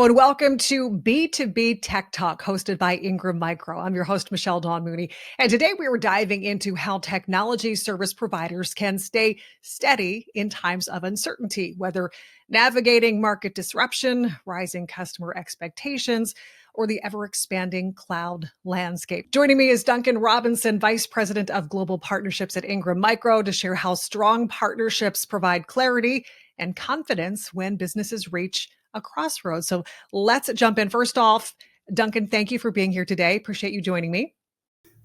and welcome to B2B Tech Talk, hosted by Ingram Micro. I'm your host, Michelle Dawn Mooney. And today we were diving into how technology service providers can stay steady in times of uncertainty, whether navigating market disruption, rising customer expectations, or the ever-expanding cloud landscape. Joining me is Duncan Robinson, Vice President of Global Partnerships at Ingram Micro, to share how strong partnerships provide clarity and confidence when businesses reach a crossroads. So let's jump in. First off, Duncan, thank you for being here today. Appreciate you joining me.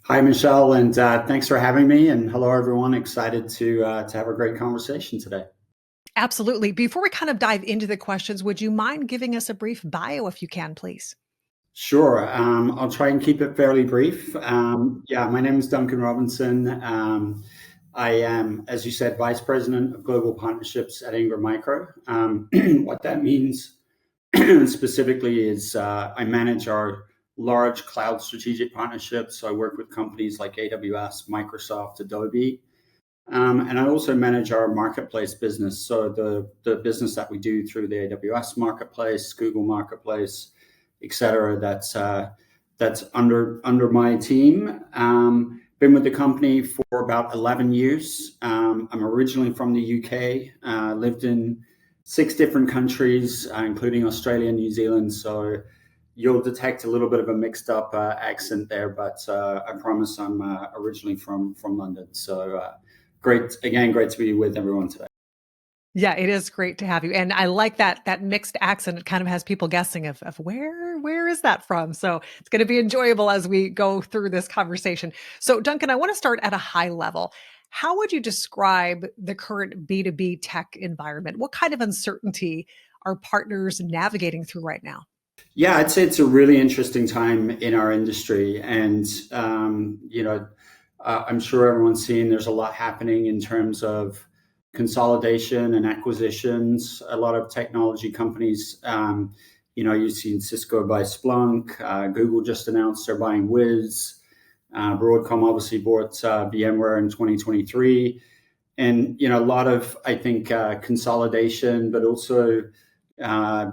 Hi, Michelle, and thanks for having me. And hello, everyone. Excited to have a great conversation today. Absolutely. Before we kind of dive into the questions, would you mind giving us a brief bio if you can, please? Sure. I'll try and keep it fairly brief. My name is Duncan Robinson. I am, as you said, Vice President of Global Partnerships at Ingram Micro. What that means specifically is I manage our large cloud strategic partnerships. So I work with companies like AWS, Microsoft, Adobe. And I also manage our marketplace business. So the business that we do through the AWS marketplace, Google marketplace, et cetera, that's under my team. Been with the company for about 11 years. I'm originally from the UK, lived in 6 different countries, including Australia and New Zealand. So you'll detect a little bit of a mixed up accent there, but I promise I'm originally from London. So great to be with everyone today. Yeah, it is great to have you. And I like that mixed accent. It kind of has people guessing of where is that from? So it's going to be enjoyable as we go through this conversation. So Duncan, I want to start at a high level. How would you describe the current B2B tech environment? What kind of uncertainty are partners navigating through right now? Yeah, I'd say it's a really interesting time in our industry. And, I'm sure everyone's seen there's a lot happening in terms of consolidation and acquisitions. A lot of technology companies, you've seen Cisco buy Splunk. Google just announced they're buying Wiz. Broadcom obviously bought VMware in 2023. And, a lot of, I think, consolidation, but also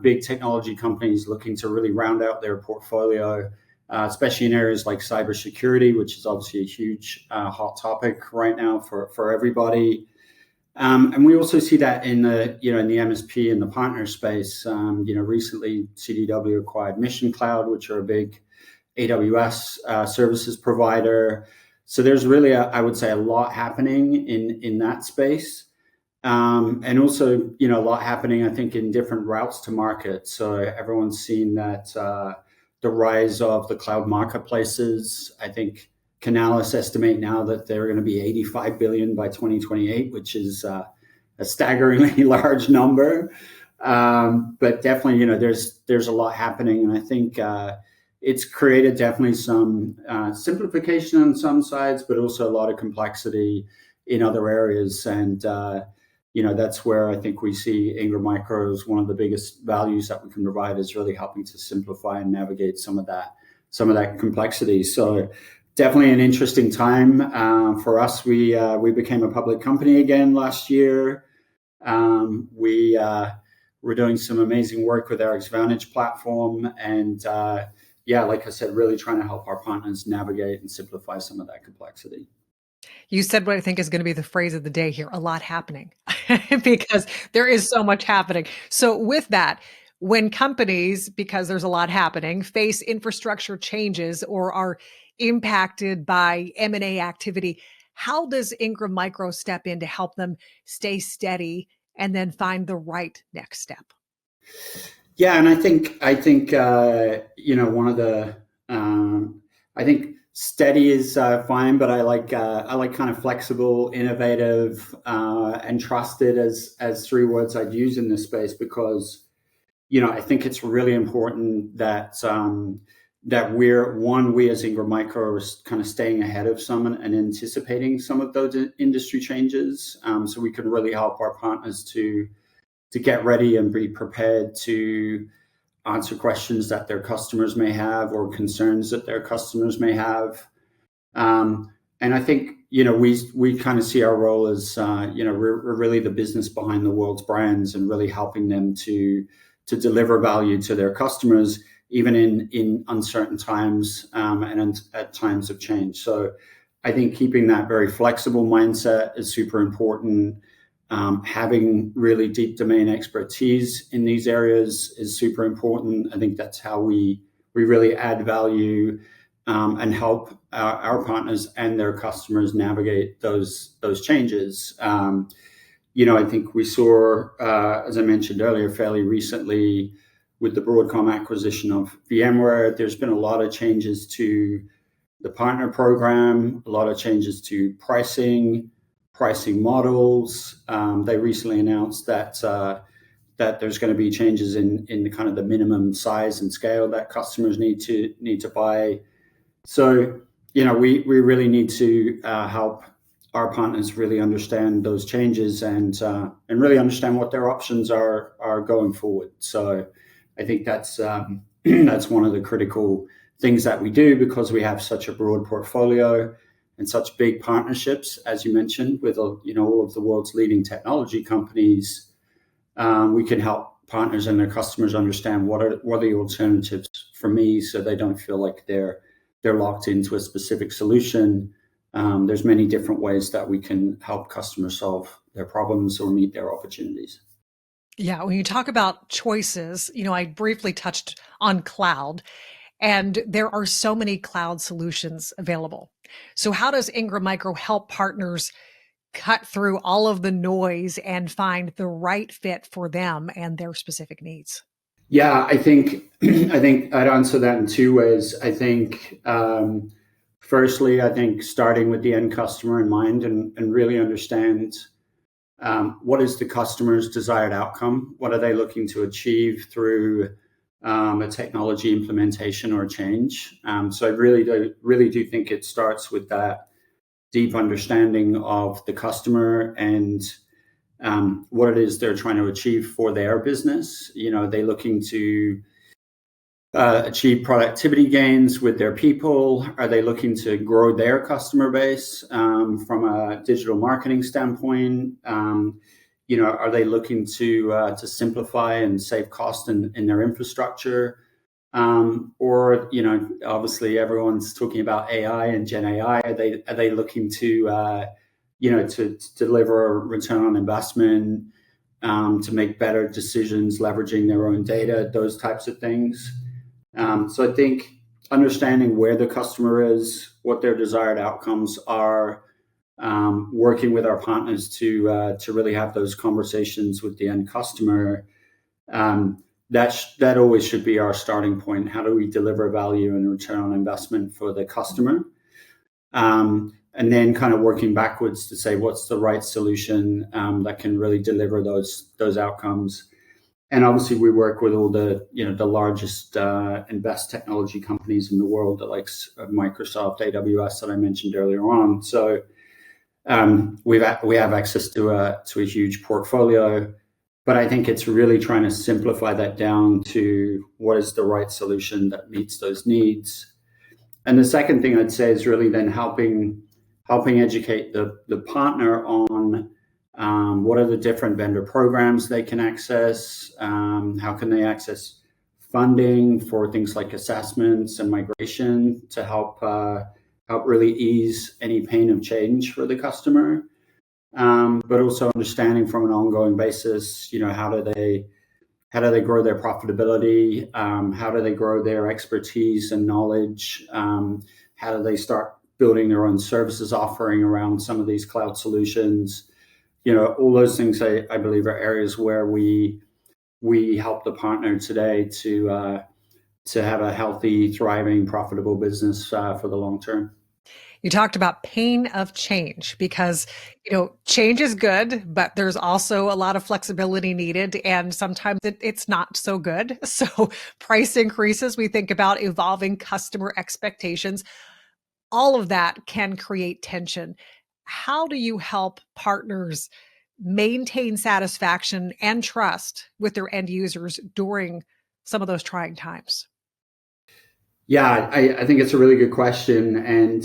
big technology companies looking to really round out their portfolio, especially in areas like cybersecurity, which is obviously a huge hot topic right now for everybody. And we also see that in the MSP and the partner space. Recently CDW acquired Mission Cloud, which are a big AWS services provider. So there's really, I would say, a lot happening in that space. And also, a lot happening, I think, in different routes to market. So everyone's seen that the rise of the cloud marketplaces. I think Canalys estimate now that they're going to be 85 billion by 2028, which is a staggeringly large number. But definitely, there's a lot happening, and I think it's created definitely some simplification on some sides, but also a lot of complexity in other areas. And that's where I think we see Ingram Micro as one of the biggest values that we can provide, is really helping to simplify and navigate some of that complexity. So definitely an interesting time for us. We became a public company again last year. We're doing some amazing work with our Xvantage platform, and like I said, really trying to help our partners navigate and simplify some of that complexity. You said what I think is going to be the phrase of the day here: a lot happening, because there is so much happening. So with that, when companies, because there's a lot happening, face infrastructure changes or are impacted by M&A activity, how does Ingram Micro step in to help them stay steady and then find the right next step? Yeah, and I think one of the I think steady is fine, but I like kind of flexible, innovative, and trusted as 3 words I'd use in this space, because I think it's really important that we as Ingram Micro are kind of staying ahead of some and anticipating some of those industry changes, so we can really help our partners to get ready and be prepared to answer questions that their customers may have or concerns that their customers may have. And I think, we kind of see our role as, we're really the business behind the world's brands, and really helping them to deliver value to their customers, even in uncertain times and at times of change. So I think keeping that very flexible mindset is super important. Having really deep domain expertise in these areas is super important. I think that's how we really add value and help our partners and their customers navigate those changes. I think we saw, as I mentioned earlier, fairly recently with the Broadcom acquisition of VMware, there's been a lot of changes to the partner program, a lot of changes to pricing models. They recently announced that there's going to be changes in the kind of the minimum size and scale that customers need to buy. So, we really need to help our partners really understand those changes and really understand what their options are going forward. So I think that's that's one of the critical things that we do, because we have such a broad portfolio and such big partnerships, as you mentioned, with all of the world's leading technology companies. We can help partners and their customers understand what are the alternatives for me, so they don't feel like they're locked into a specific solution. There's many different ways that we can help customers solve their problems or meet their opportunities. Yeah, when you talk about choices, I briefly touched on cloud, and there are so many cloud solutions available. So how does Ingram Micro help partners cut through all of the noise and find the right fit for them and their specific needs? Yeah, I think I'd answer that in two ways. I think firstly, I think starting with the end customer in mind and really understand what is the customer's desired outcome? What are they looking to achieve through a technology implementation or change? So I really do think it starts with that deep understanding of the customer and what it is they're trying to achieve for their business. Are they looking to achieve productivity gains with their people? Are they looking to grow their customer base from a digital marketing standpoint? Are they looking to simplify and save cost in their infrastructure? Or obviously everyone's talking about AI and Gen AI. Are they looking to deliver a return on investment, to make better decisions, leveraging their own data, those types of things? So I think understanding where the customer is, what their desired outcomes are, working with our partners to really have those conversations with the end customer. That always should be our starting point. How do we deliver value and return on investment for the customer? And then kind of working backwards to say what's the right solution that can really deliver those outcomes. And obviously, we work with all the largest and best technology companies in the world, the likes of Microsoft, AWS that I mentioned earlier on. So we have access to a huge portfolio, but I think it's really trying to simplify that down to what is the right solution that meets those needs. And the second thing I'd say is really then helping educate the partner on what are the different vendor programs they can access, how can they access funding for things like assessments and migration to help really ease any pain of change for the customer, but also understanding from an ongoing basis, how do they grow their profitability, how do they grow their expertise and knowledge, how do they start building their own services offering around some of these cloud solutions. All those things I believe are areas where we help the partner today to have a healthy, thriving, profitable business for the long term. You talked about pain of change because, change is good, but there's also a lot of flexibility needed. And sometimes it's not so good. So price increases, we think about evolving customer expectations. All of that can create tension. How do you help partners maintain satisfaction and trust with their end users during some of those trying times? Yeah, I think it's a really good question. And,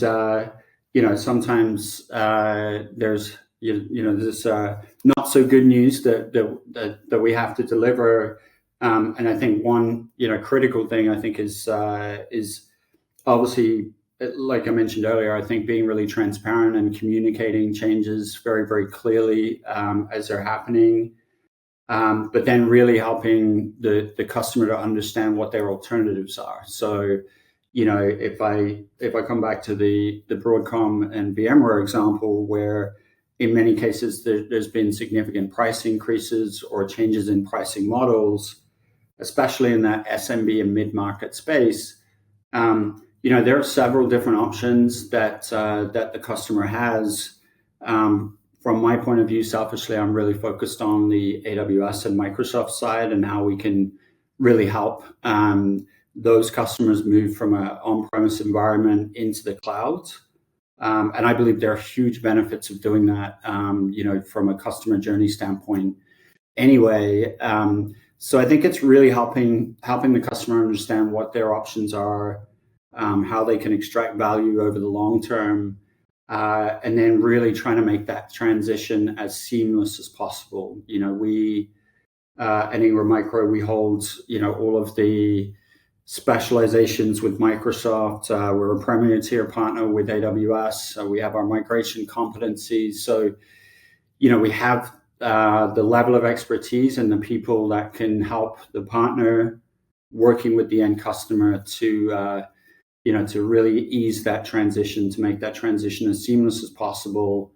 sometimes there's, this not so good news that we have to deliver. And I think one, critical thing I think is obviously, like I mentioned earlier, I think being really transparent and communicating changes very, very clearly as they're happening. But then really helping the customer to understand what their alternatives are. So, if I come back to the Broadcom and VMware example, where in many cases there's been significant price increases or changes in pricing models, especially in that SMB and mid-market space, there are several different options that the customer has. From my point of view, selfishly, I'm really focused on the AWS and Microsoft side and how we can really help those customers move from an on-premise environment into the cloud. And I believe there are huge benefits of doing that, from a customer journey standpoint. Anyway, so I think it's really helping the customer understand what their options are, how they can extract value over the long term, and then really trying to make that transition as seamless as possible. We at Ingram Micro, we hold all of the specializations with Microsoft. We're a premier tier partner with AWS. We have our migration competencies. So we have the level of expertise and the people that can help the partner working with the end customer to really ease that transition, to make that transition as seamless as possible.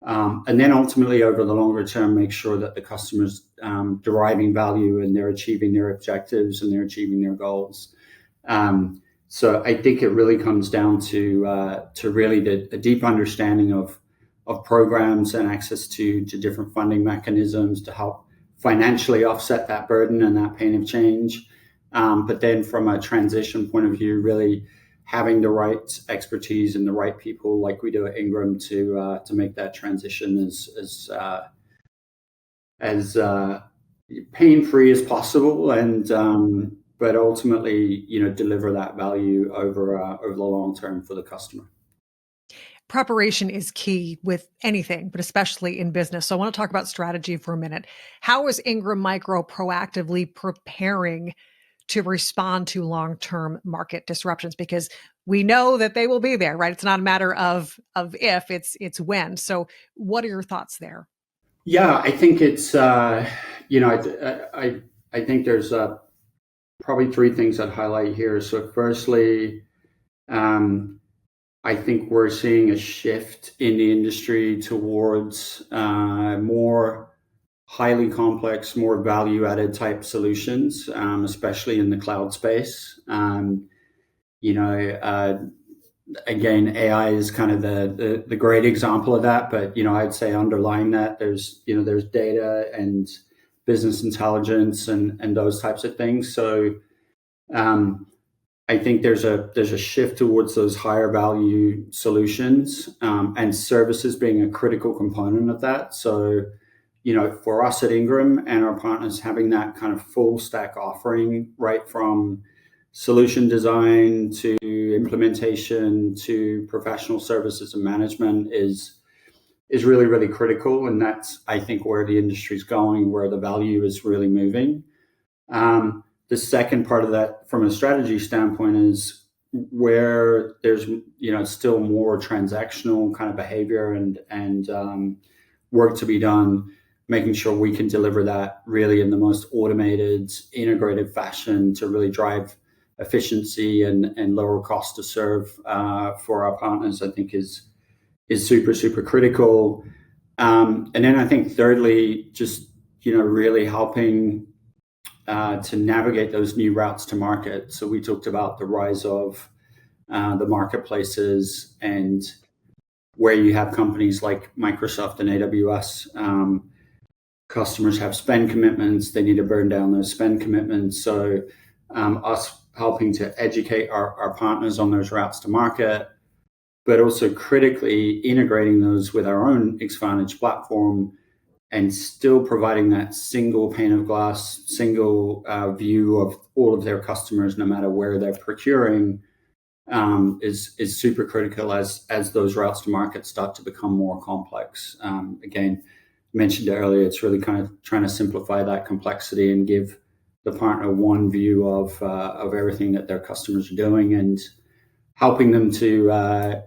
And then ultimately over the longer term, make sure that the customer's deriving value and they're achieving their objectives and they're achieving their goals. So I think it really comes down to really the deep understanding of programs and access to different funding mechanisms to help financially offset that burden and that pain of change. But then from a transition point of view, really having the right expertise and the right people like we do at Ingram to make that transition as pain-free as possible, and but ultimately deliver that value over the long term for the customer. Preparation is key with anything, but especially in business. So I want to talk about strategy for a minute. How is Ingram Micro proactively preparing to respond to long-term market disruptions? Because we know that they will be there, right? It's not a matter of if, it's when. So what are your thoughts there? Yeah, I think it's I think there's probably three things I'd highlight here. So firstly, I think we're seeing a shift in the industry towards more highly complex, more value-added type solutions, especially in the cloud space. Again, AI is kind of the great example of that. But I'd say underlying that, there's data and business intelligence and those types of things. So I think there's a shift towards those higher value solutions, and services being a critical component of that. So for us at Ingram and our partners, having that kind of full stack offering, right from solution design to implementation to professional services and management is really, really critical. And that's, I think, where the industry's going, where the value is really moving. The second part of that from a strategy standpoint is where there's still more transactional kind of behavior and work to be done, making sure we can deliver that really in the most automated, integrated fashion to really drive efficiency and lower cost to serve for our partners, I think is super, super critical. And then I think thirdly, just really helping to navigate those new routes to market. So we talked about the rise of the marketplaces and where you have companies like Microsoft and AWS. Customers have spend commitments. They need to burn down those spend commitments. So us helping to educate our partners on those routes to market, but also critically integrating those with our own Xvantage platform and still providing that single pane of glass, single view of all of their customers, no matter where they're procuring, is super critical as those routes to market start to become more complex. Again, mentioned earlier, it's really kind of trying to simplify that complexity and give the partner one view of everything that their customers are doing and helping them to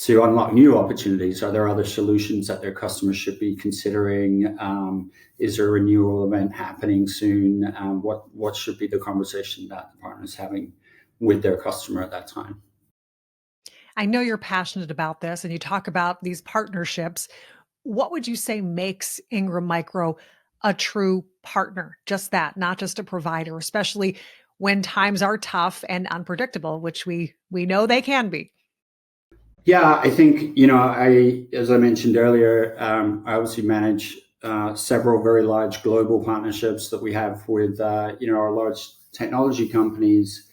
unlock new opportunities. Are there other solutions that their customers should be considering? Is there a renewal event happening soon? What should be the conversation that the partner is having with their customer at that time? I know you're passionate about this and you talk about these partnerships. What would you say makes Ingram Micro a true partner? Just that, not just a provider, especially when times are tough and unpredictable, which we know they can be. Yeah, I think, as I mentioned earlier, I obviously manage several very large global partnerships that we have with, our large technology companies.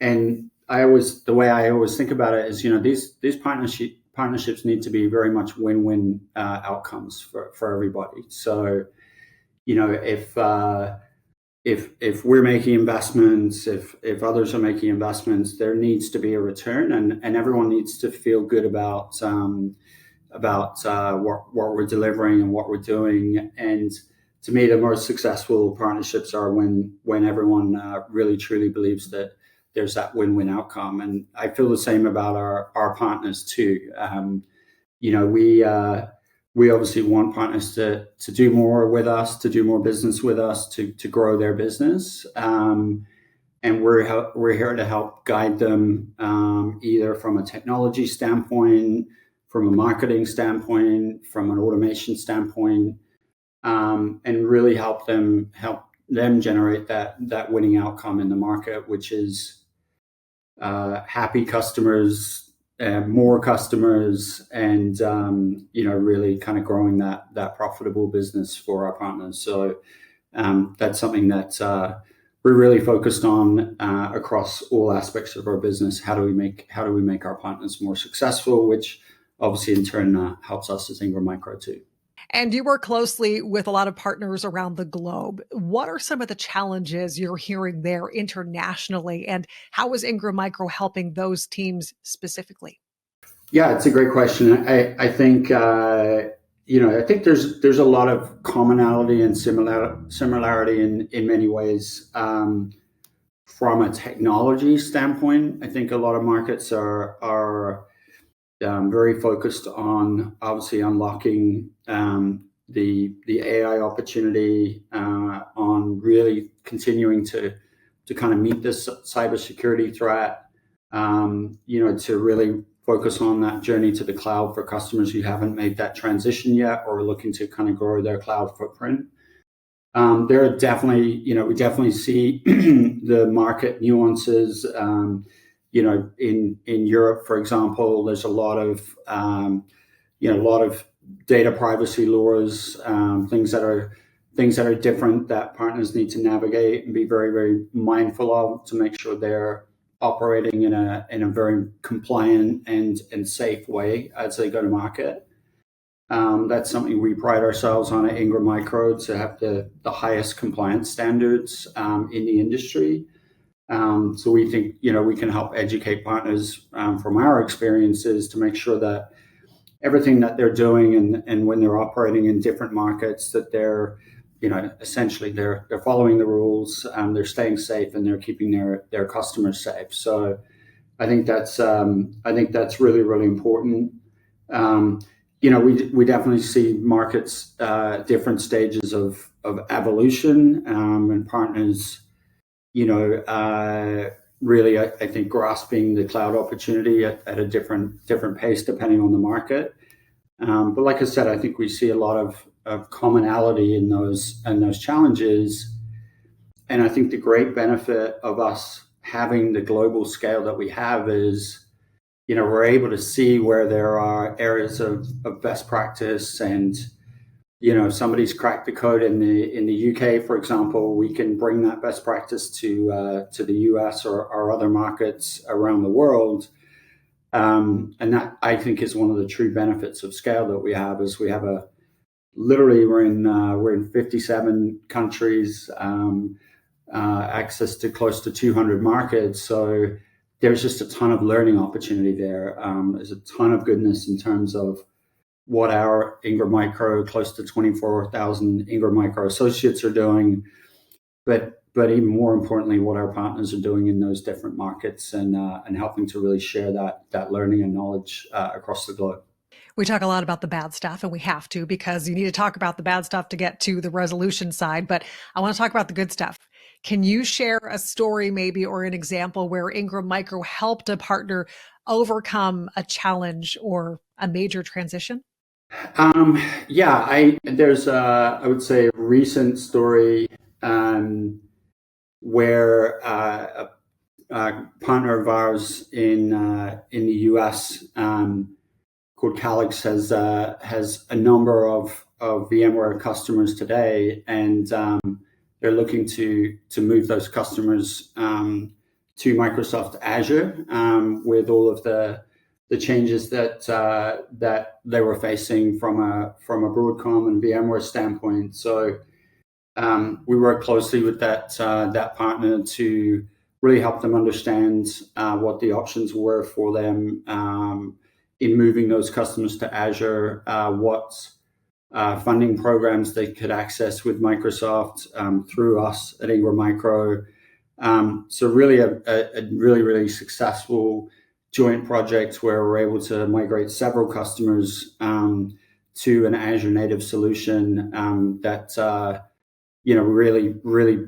And the way I always think about it is, these partnerships need to be very much win-win outcomes for everybody. So, if we're making investments, if others are making investments, there needs to be a return, and everyone needs to feel good about what we're delivering and what we're doing. And to me, the most successful partnerships are when everyone really truly believes that there's that win-win outcome. And I feel the same about our partners too. We obviously want partners to do more with us, to do more business with us, to grow their business. And we're here to help guide them either from a technology standpoint, from a marketing standpoint, from an automation standpoint, and really help them generate that winning outcome in the market, which is happy customers, more customers, and really kind of growing that profitable business for our partners. So that's something that we're really focused on across all aspects of our business. How do we make our partners more successful, which obviously in turn helps us as Ingram Micro too. And you work closely with a lot of partners around the globe. What are some of the challenges you're hearing there internationally? And how is Ingram Micro helping those teams specifically? Yeah, it's a great question. I think there's a lot of commonality and similarity in many ways. From a technology standpoint, I think a lot of markets are very focused on obviously unlocking the AI opportunity, on really continuing to kind of meet this cybersecurity threat, to really focus on that journey to the cloud for customers who haven't made that transition yet or are looking to kind of grow their cloud footprint. There are definitely, we definitely see the market nuances. In Europe, for example, there's a lot of data privacy laws, things that are different that partners need to navigate and be very, very mindful of to make sure they're operating in a very compliant and safe way as they go to market. That's something we pride ourselves on at Ingram Micro, to have the highest compliance standards in the industry. So we think, we can help educate partners from our experiences to make sure that everything that they're doing and when they're operating in different markets, that they're, essentially they're following the rules, they're staying safe, and they're keeping their customers safe. So I think that's really, really important. We definitely see markets, different stages of evolution, and partners, really, I think, grasping the cloud opportunity at a different pace depending on the market. But like I said, I think we see a lot of commonality in those challenges. And I think the great benefit of us having the global scale that we have is, we're able to see where there are areas of best practice. And if somebody's cracked the code in the UK, for example, we can bring that best practice to the US or other markets around the world. And that, I think, is one of the true benefits of scale that we have. Is we have we're in 57 countries, access to close to 200 markets. So there's just a ton of learning opportunity there. There's a ton of goodness in terms of what our Ingram Micro, close to 24,000 Ingram Micro associates are doing. But but even more importantly, what our partners are doing in those different markets, and helping to really share that learning and knowledge across the globe. We talk a lot about the bad stuff, and we have to, because you need to talk about the bad stuff to get to the resolution side. But I want to talk about the good stuff. Can you share a story maybe, or an example where Ingram Micro helped a partner overcome a challenge or a major transition? There's I would say a recent story where a partner of ours in the U.S. Called Calix has a number of VMware customers today, and they're looking to move those customers to Microsoft Azure with all of the changes that they were facing from a Broadcom and VMware standpoint. So we work closely with that partner to really help them understand what the options were for them in moving those customers to Azure, what funding programs they could access with Microsoft through us at Ingram Micro. So really a really successful joint project where we're able to migrate several customers to an Azure native solution that really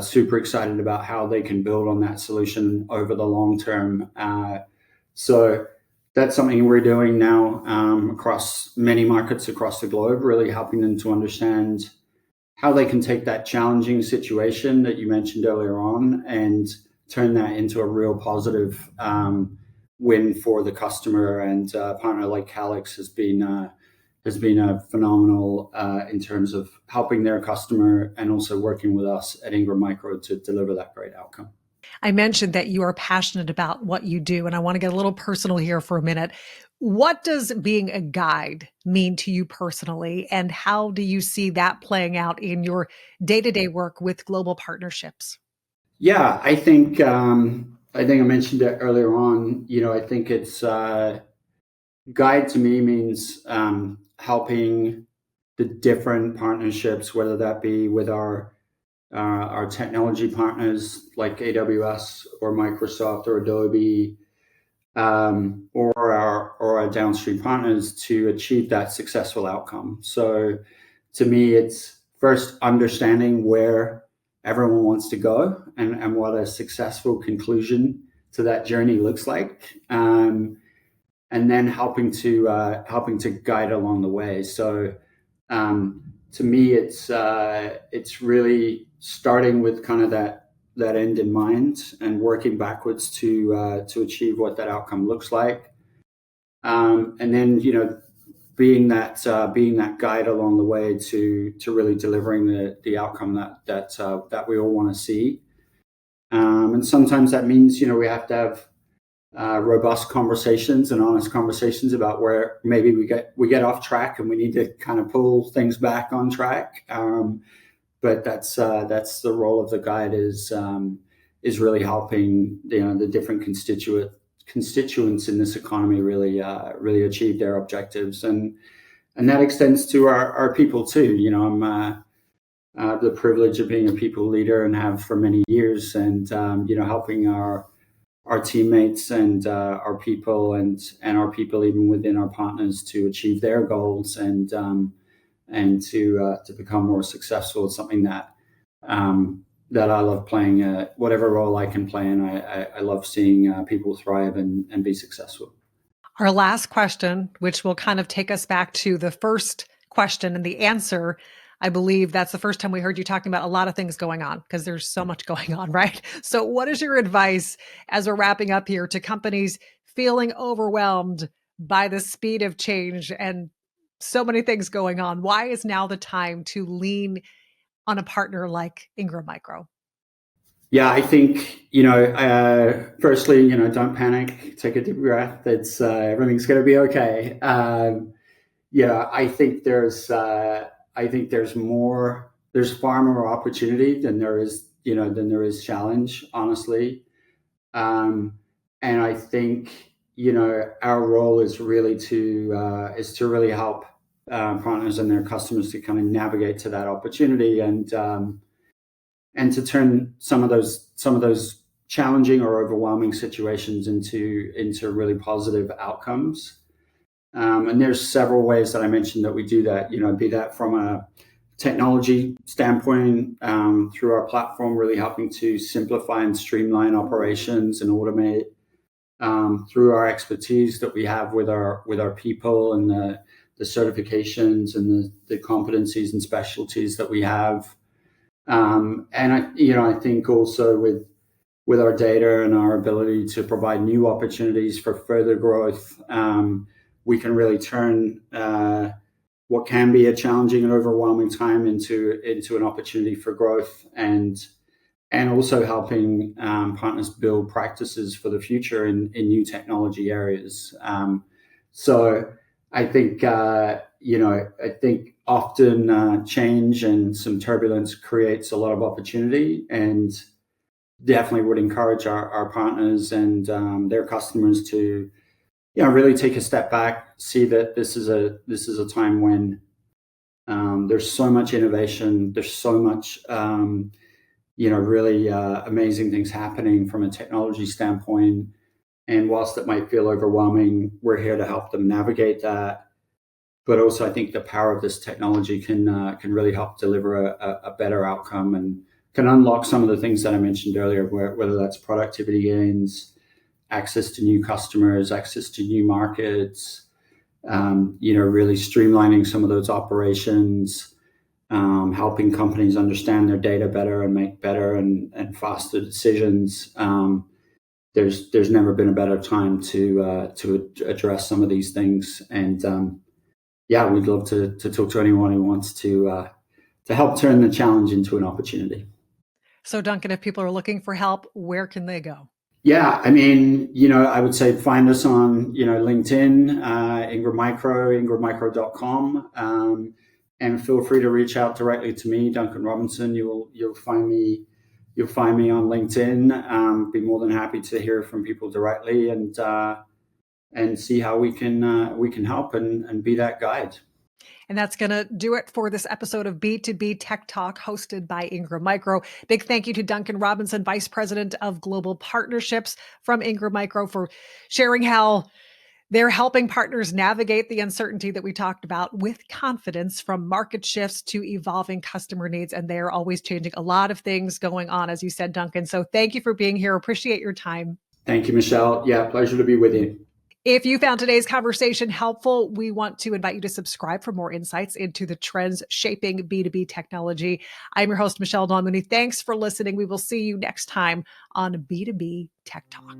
super excited about how they can build on that solution over the long term. So that's something we're doing now across many markets across the globe, really helping them to understand how they can take that challenging situation that you mentioned earlier on and turn that into a real positive win for the customer. And a partner like Calix has been a phenomenal in terms of helping their customer and also working with us at Ingram Micro to deliver that great outcome. I mentioned that you are passionate about what you do, and I want to get a little personal here for a minute. What does being a guide mean to you personally, and how do you see that playing out in your day-to-day work with global partnerships? Yeah, I think I mentioned it earlier on. I think it's guide to me means helping the different partnerships, whether that be with our technology partners like AWS or Microsoft or Adobe, or our downstream partners, to achieve that successful outcome. So to me, it's first understanding where everyone wants to go and what a successful conclusion to that journey looks like, and then helping to guide along the way. So to me, it's really starting with kind of that end in mind and working backwards to achieve what that outcome looks like, and then being that guide along the way to really delivering the outcome that we all want to see. And sometimes that means we have to have robust conversations and honest conversations about where maybe we get off track and we need to kind of pull things back on track. But that's the role of the guide, is really helping the different constituents in this economy really achieve their objectives, and that extends to our people too. I'm the privilege of being a people leader and have for many years, and helping our teammates and our people and our people even within our partners to achieve their goals and to become more successful. It's something that I love playing, whatever role I can play, and I love seeing people thrive and be successful. Our last question, which will kind of take us back to the first question and the answer. I believe that's the first time we heard you talking about a lot of things going on, because there's so much going on, right? So what is your advice, as we're wrapping up here, to companies feeling overwhelmed by the speed of change and so many things going on? Why is now the time to lean on a partner like Ingram Micro? Yeah, I think, firstly, don't panic, take a deep breath. It's everything's going to be okay. I think there's far more opportunity than there is challenge, honestly. And I think, our role is really to really help partners and their customers to kind of navigate to that opportunity, and and to turn some of those challenging or overwhelming situations into really positive outcomes. And there's several ways that I mentioned that we do that, be that from a technology standpoint, through our platform, really helping to simplify and streamline operations and automate, through our expertise that we have with our people and the certifications and the competencies and specialties that we have. And I think also with our data and our ability to provide new opportunities for further growth, we can really turn what can be a challenging and overwhelming time into an opportunity for growth, and also helping partners build practices for the future in new technology areas. So I think often change and some turbulence creates a lot of opportunity, and definitely would encourage our partners and their customers to really take a step back, see that this is a time when there's so much innovation, there's so much really amazing things happening from a technology standpoint. And whilst it might feel overwhelming, we're here to help them navigate that. But also, I think the power of this technology can really help deliver a better outcome, and can unlock some of the things that I mentioned earlier, whether that's productivity gains, access to new customers, access to new markets, really streamlining some of those operations, helping companies understand their data better and make better and faster decisions. There's never been a better time to address some of these things. And we'd love to talk to anyone who wants to help turn the challenge into an opportunity. So Duncan, if people are looking for help, where can they go? Yeah, I mean, I would say find us on, LinkedIn, Ingram Micro, ingrammicro.com, and feel free to reach out directly to me, Duncan Robinson. You'll find me on LinkedIn. Be more than happy to hear from people directly and see how we can help and be that guide. And that's going to do it for this episode of B2B Tech Talk, hosted by Ingram Micro. Big thank you to Duncan Robinson, Vice President of Global Partnerships from Ingram Micro, for sharing how they're helping partners navigate the uncertainty that we talked about with confidence, from market shifts to evolving customer needs. And they're always changing, a lot of things going on, as you said, Duncan. So thank you for being here. Appreciate your time. Thank you, Michelle. Yeah, pleasure to be with you. If you found today's conversation helpful, we want to invite you to subscribe for more insights into the trends shaping B2B technology. I'm your host, Michelle Dawn Mooney. Thanks for listening. We will see you next time on B2B Tech Talk.